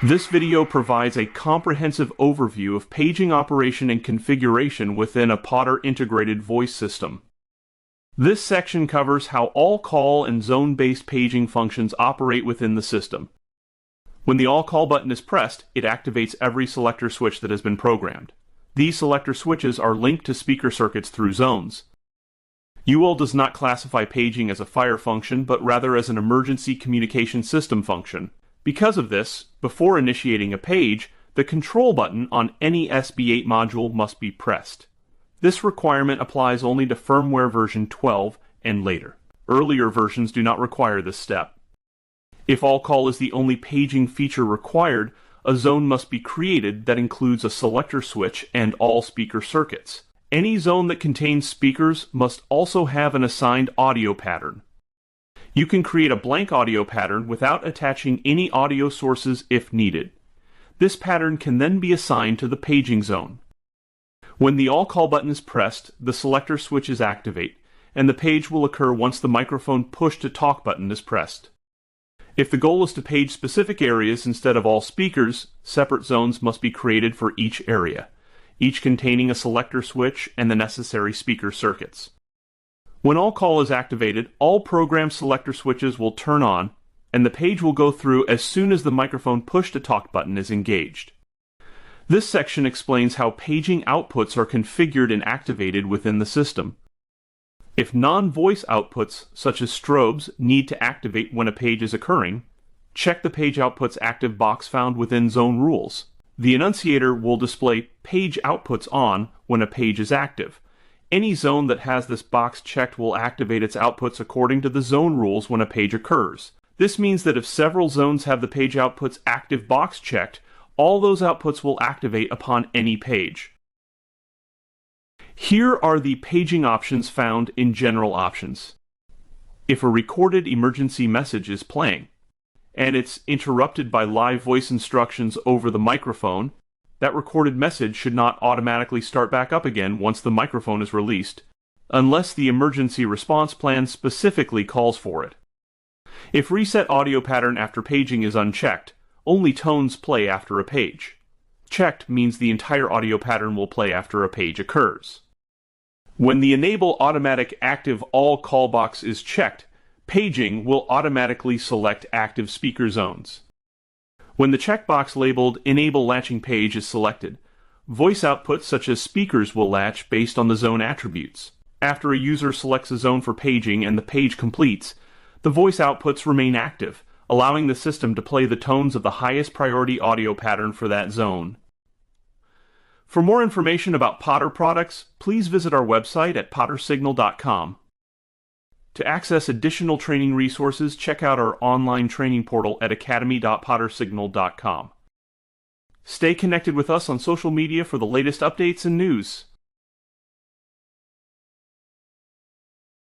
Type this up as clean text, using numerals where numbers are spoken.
This video provides a comprehensive overview of paging operation and configuration within a Potter integrated voice system. This section covers how all call and zone-based paging functions operate within the system. When the All Call button is pressed, it activates every selector switch that has been programmed. These selector switches are linked to speaker circuits through zones. UL does not classify paging as a fire function, but rather as an emergency communication system function. Because of this, before initiating a page, the control button on any SB8 module must be pressed. This requirement applies only to firmware version 12 and later. Earlier versions do not require this step. If All Call is the only paging feature required, a zone must be created that includes a selector switch and all speaker circuits. Any zone that contains speakers must also have an assigned audio pattern. You can create a blank audio pattern without attaching any audio sources if needed. This pattern can then be assigned to the paging zone. When the All Call button is pressed, the selector switches activate, and the page will occur once the microphone push-to-talk button is pressed. If the goal is to page specific areas instead of all speakers, separate zones must be created for each area, each containing a selector switch and the necessary speaker circuits. When All Call is activated, all programmed selector switches will turn on, and the page will go through as soon as the microphone push-to-talk button is engaged. This section explains how paging outputs are configured and activated within the system. If non-voice outputs, such as strobes, need to activate when a page is occurring, check the Page Outputs active box found within Zone Rules. The annunciator will display Page Outputs on when a page is active. Any zone that has this box checked will activate its outputs according to the zone rules when a page occurs. This means that if several zones have the Page Outputs active box checked, all those outputs will activate upon any page. Here are the paging options found in General Options. If a recorded emergency message is playing, and it's interrupted by live voice instructions over the microphone, that recorded message should not automatically start back up again once the microphone is released, unless the emergency response plan specifically calls for it. If Reset Audio Pattern after paging is unchecked, only tones play after a page. Checked means the entire audio pattern will play after a page occurs. When the Enable Automatic Active All Call box is checked, paging will automatically select active speaker zones. When the checkbox labeled Enable Latching Page is selected, voice outputs such as speakers will latch based on the zone attributes. After a user selects a zone for paging and the page completes, the voice outputs remain active, allowing the system to play the tones of the highest priority audio pattern for that zone. For more information about Potter products, please visit our website at pottersignal.com. To access additional training resources, check out our online training portal at academy.pottersignal.com. Stay connected with us on social media for the latest updates and news.